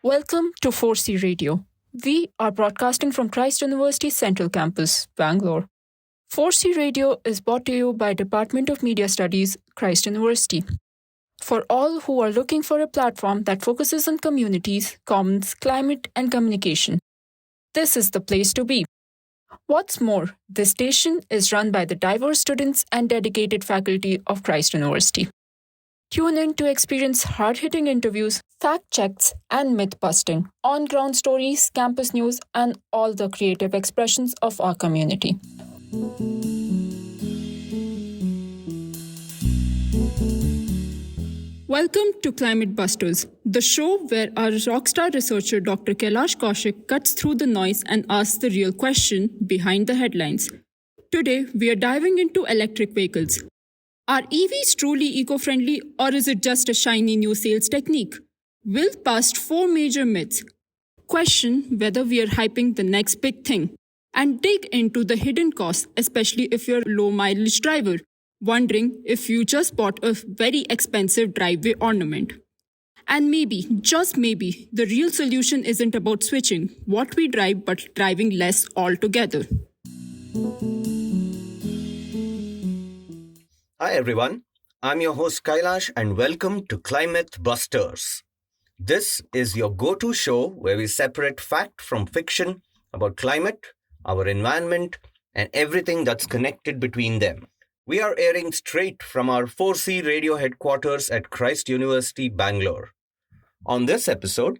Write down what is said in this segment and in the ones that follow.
Welcome to 4C Radio. We are broadcasting from Christ University Central Campus, Bangalore. 4C Radio is brought to you by Department of Media Studies, Christ University. For all who are looking for a platform that focuses on communities, commons, climate, and communication, this is the place to be. What's more, this station is run by the diverse students and dedicated faculty of Christ University. Tune in to experience hard-hitting interviews, fact checks, and myth-busting, on-ground stories, campus news, and all the creative expressions of our community. Welcome to Cli-Myth Busters, the show where our rockstar researcher Dr Kailash Kaushik cuts through the noise and asks the real question behind the headlines. Today, we are diving into electric vehicles. Are EVs truly eco-friendly, or is it just a shiny new sales technique? We'll bust 4 major myths, question whether we are hyping the next big thing, and dig into the hidden costs, especially if you're a low-mileage driver, wondering if you just bought a very expensive driveway ornament. And maybe, just maybe, the real solution isn't about switching what we drive but driving less altogether. Hi everyone, I'm your host Kailash and welcome to Cli-Myth Busters. This is your go-to show where we separate fact from fiction about climate, our environment, and everything that's connected between them. We are airing straight from our 4C radio headquarters at Christ University, Bangalore. On this episode,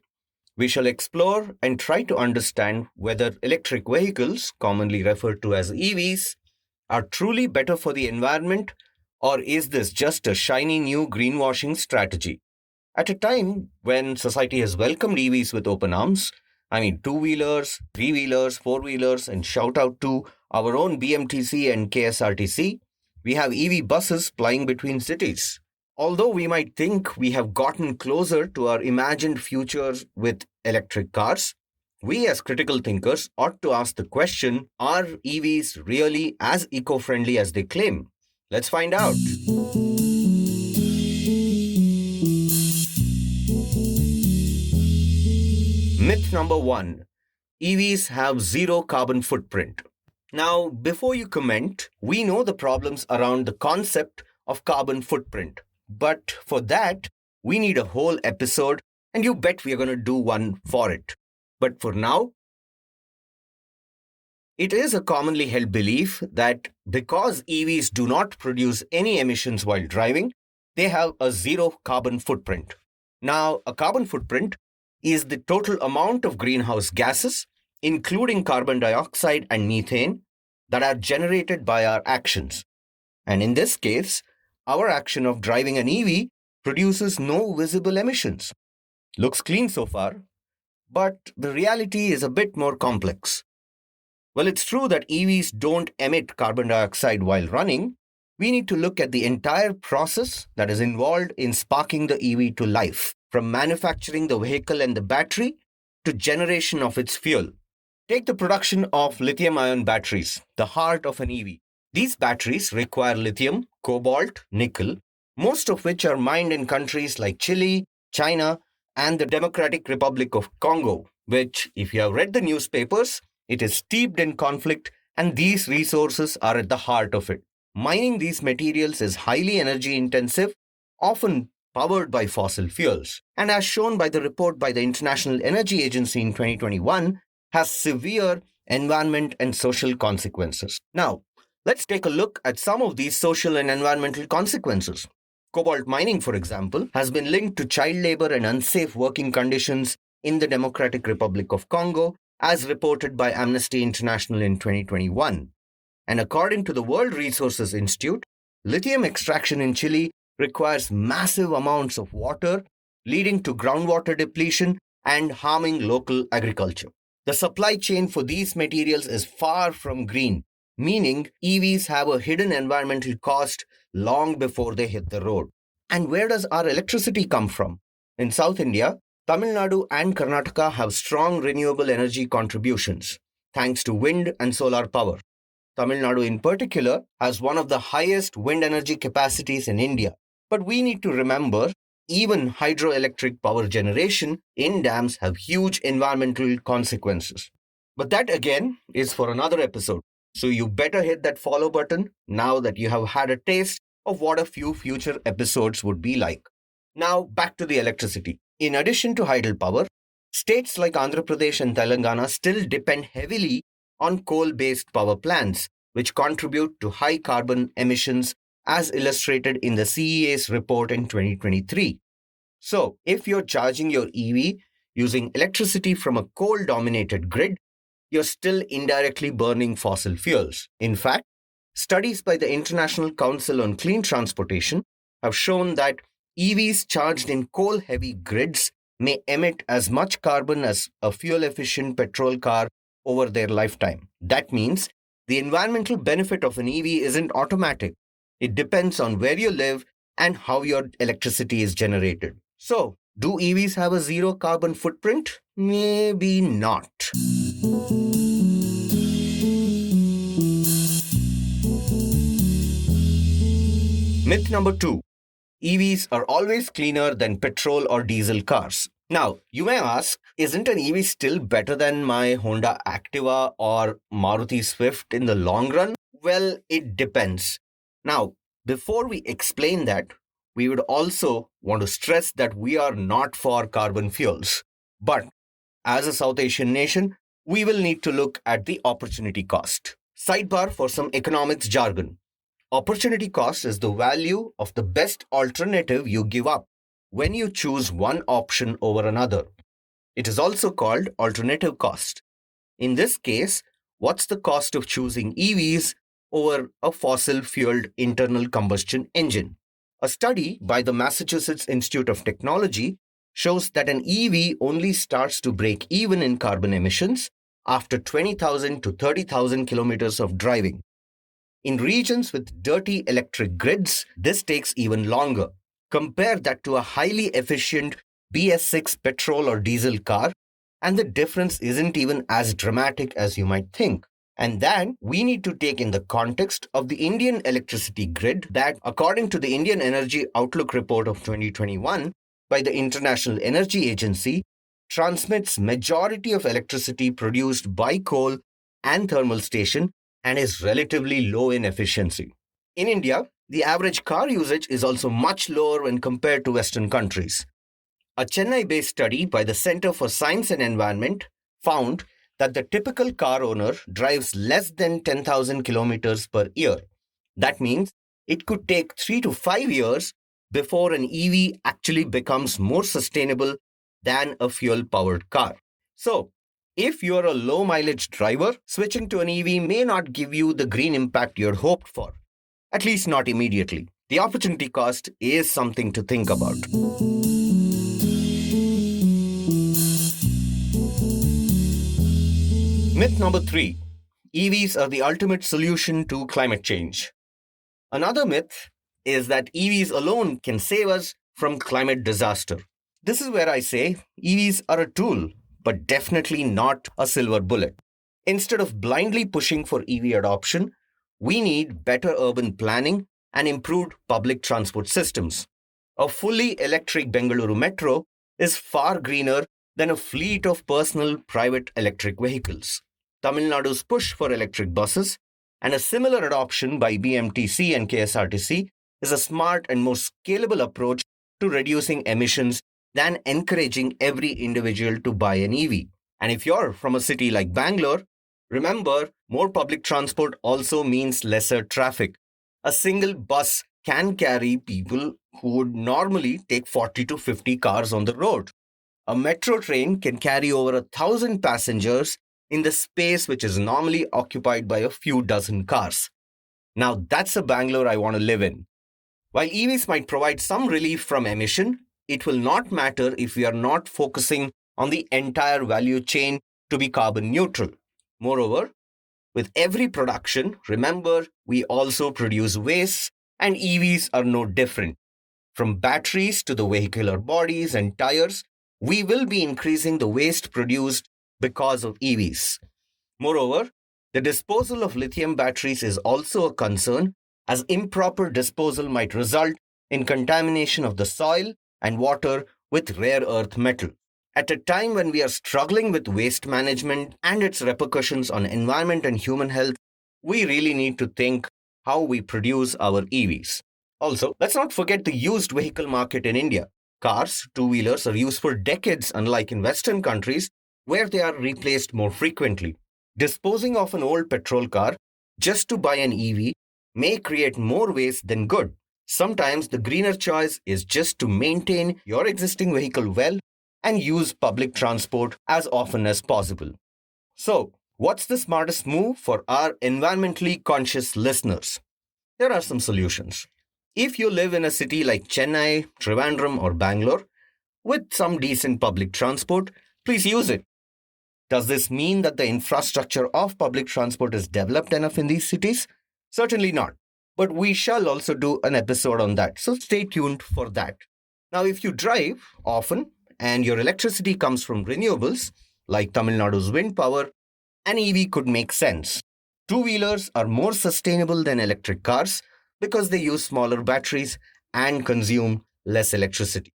we shall explore and try to understand whether electric vehicles, commonly referred to as EVs, are truly better for the environment, or is this just a shiny new greenwashing strategy? At a time when society has welcomed EVs with open arms, two-wheelers, three-wheelers, four-wheelers, and shout out to our own BMTC and KSRTC, we have EV buses plying between cities. Although we might think we have gotten closer to our imagined futures with electric cars, we as critical thinkers ought to ask the question, are EVs really as eco-friendly as they claim? Let's find out. Myth number 1. EVs have zero carbon footprint. Now, before you comment, we know the problems around the concept of carbon footprint. But for that, we need a whole episode, and you bet we are going to do one for it. But for now, it is a commonly held belief that because EVs do not produce any emissions while driving, they have a zero carbon footprint. Now, a carbon footprint is the total amount of greenhouse gases, including carbon dioxide and methane, that are generated by our actions. And in this case, our action of driving an EV produces no visible emissions. Looks clean so far, but the reality is a bit more complex. Well, it's true that EVs don't emit carbon dioxide while running. We need to look at the entire process that is involved in sparking the EV to life, from manufacturing the vehicle and the battery to generation of its fuel. Take the production of lithium-ion batteries, the heart of an EV. These batteries require lithium, cobalt, nickel, most of which are mined in countries like Chile, China, and the Democratic Republic of Congo, which, if you have read the newspapers, it is steeped in conflict, and these resources are at the heart of it. Mining these materials is highly energy intensive, often powered by fossil fuels, and as shown by the report by the International Energy Agency in 2021, has severe environment and social consequences. Now, let's take a look at some of these social and environmental consequences. Cobalt mining, for example, has been linked to child labor and unsafe working conditions in the Democratic Republic of Congo, as reported by Amnesty International in 2021. And according to the World Resources Institute, lithium extraction in Chile requires massive amounts of water, leading to groundwater depletion and harming local agriculture. The supply chain for these materials is far from green, meaning EVs have a hidden environmental cost long before they hit the road. And where does our electricity come from? In South India, Tamil Nadu and Karnataka have strong renewable energy contributions, thanks to wind and solar power. Tamil Nadu in particular has one of the highest wind energy capacities in India. But we need to remember, even hydroelectric power generation in dams have huge environmental consequences. But that again is for another episode. So you better hit that follow button now that you have had a taste of what a few future episodes would be like. Now back to the electricity. In addition to hydropower, states like Andhra Pradesh and Telangana still depend heavily on coal based power plants, which contribute to high carbon emissions as illustrated in the CEA's report in 2023. So, if you're charging your EV using electricity from a coal dominated grid, you're still indirectly burning fossil fuels. In fact, studies by the International Council on Clean Transportation have shown that EVs charged in coal heavy grids may emit as much carbon as a fuel efficient petrol car over their lifetime. That means the environmental benefit of an EV isn't automatic. It depends on where you live and how your electricity is generated. So, do EVs have a zero carbon footprint? Maybe not. Myth number 2. EVs are always cleaner than petrol or diesel cars. Now, you may ask, isn't an EV still better than my Honda Activa or Maruti Swift in the long run? Well, it depends. Now, before we explain that, we would also want to stress that we are not for carbon fuels. But as a South Asian nation, we will need to look at the opportunity cost. Sidebar for some economics jargon. Opportunity cost is the value of the best alternative you give up when you choose one option over another. It is also called alternative cost. In this case, what's the cost of choosing EVs over a fossil-fueled internal combustion engine? A study by the Massachusetts Institute of Technology shows that an EV only starts to break even in carbon emissions after 20,000 to 30,000 kilometers of driving. In regions with dirty electric grids, this takes even longer. Compare that to a highly efficient BS6 petrol or diesel car, and the difference isn't even as dramatic as you might think. And then we need to take in the context of the Indian electricity grid that, according to the Indian Energy Outlook report of 2021 by the International Energy Agency, transmits majority of electricity produced by coal and thermal station and is relatively low in efficiency. In India, the average car usage is also much lower when compared to Western countries. A Chennai-based study by the Center for Science and Environment found that the typical car owner drives less than 10,000 kilometers per year. That means it could take 3 to 5 years before an EV actually becomes more sustainable than a fuel-powered car. So, if you're a low-mileage driver, switching to an EV may not give you the green impact you'd hoped for, at least not immediately. The opportunity cost is something to think about. Myth number 3. EVs are the ultimate solution to climate change. Another myth is that EVs alone can save us from climate disaster. This is where I say EVs are a tool, but definitely not a silver bullet. Instead of blindly pushing for EV adoption, we need better urban planning and improved public transport systems. A fully electric Bengaluru metro is far greener than a fleet of personal private electric vehicles. Tamil Nadu's push for electric buses and a similar adoption by BMTC and KSRTC is a smart and more scalable approach to reducing emissions than encouraging every individual to buy an EV. And if you're from a city like Bangalore, remember, more public transport also means lesser traffic. A single bus can carry people who would normally take 40 to 50 cars on the road. A metro train can carry over 1,000 passengers in the space which is normally occupied by a few dozen cars. Now that's a Bangalore I want to live in. While EVs might provide some relief from emission, it will not matter if we are not focusing on the entire value chain to be carbon neutral. Moreover, with every production, remember, we also produce waste, and EVs are no different. From batteries to the vehicular bodies and tires, we will be increasing the waste produced because of EVs. Moreover, the disposal of lithium batteries is also a concern, as improper disposal might result in contamination of the soil and water with rare earth metal. At a time when we are struggling with waste management and its repercussions on environment and human health, we really need to think how we produce our EVs. Also, let's not forget the used vehicle market in India. Cars, two-wheelers are used for decades, unlike in Western countries where they are replaced more frequently. Disposing of an old petrol car just to buy an EV may create more waste than good. Sometimes the greener choice is just to maintain your existing vehicle well and use public transport as often as possible. So, what's the smartest move for our environmentally conscious listeners? There are some solutions. If you live in a city like Chennai, Trivandrum, or Bangalore, with some decent public transport, please use it. Does this mean that the infrastructure of public transport is developed enough in these cities? Certainly not. But we shall also do an episode on that, so stay tuned for that. Now, if you drive often and your electricity comes from renewables, like Tamil Nadu's wind power, an EV could make sense. Two-wheelers are more sustainable than electric cars because they use smaller batteries and consume less electricity.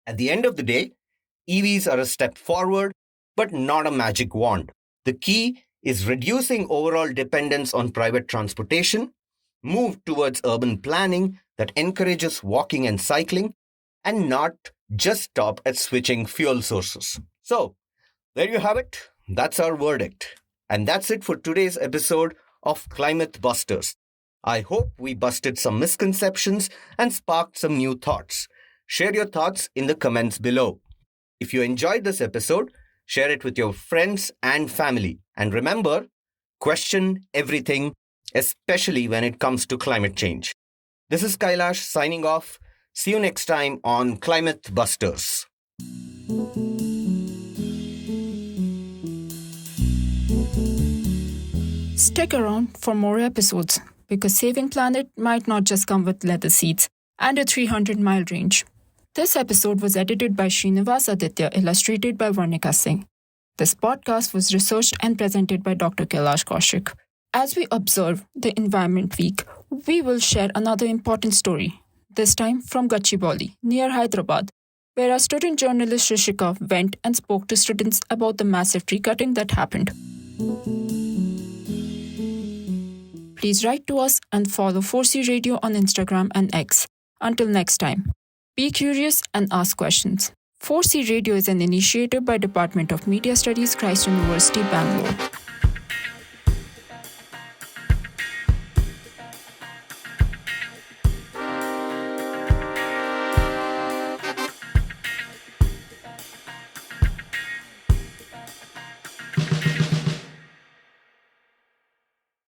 At the end of the day, EVs are a step forward, but not a magic wand. The key is reducing overall dependence on private transportation, move towards urban planning that encourages walking and cycling, and not just stop at switching fuel sources. So, there you have it. That's our verdict. And that's it for today's episode of Cli-Myth Busters. I hope we busted some misconceptions and sparked some new thoughts. Share your thoughts in the comments below. If you enjoyed this episode, share it with your friends and family. And remember, question everything, especially when it comes to climate change. This is Kailash signing off. See you next time on Cli-Myth Busters. Stick around for more episodes because saving planet might not just come with leather seats and a 300-mile range. This episode was edited by Srinivas Aditya, illustrated by Vernika Singh. This podcast was researched and presented by Dr. Kailash Kaushik. As we observe the Environment Week, we will share another important story, this time from Gachibowli, near Hyderabad, where our student journalist Rishika went and spoke to students about the massive tree cutting that happened. Please write to us and follow 4C Radio on Instagram and X. Until next time, be curious and ask questions. 4C Radio is an initiative by Department of Media Studies, Christ University, Bangalore.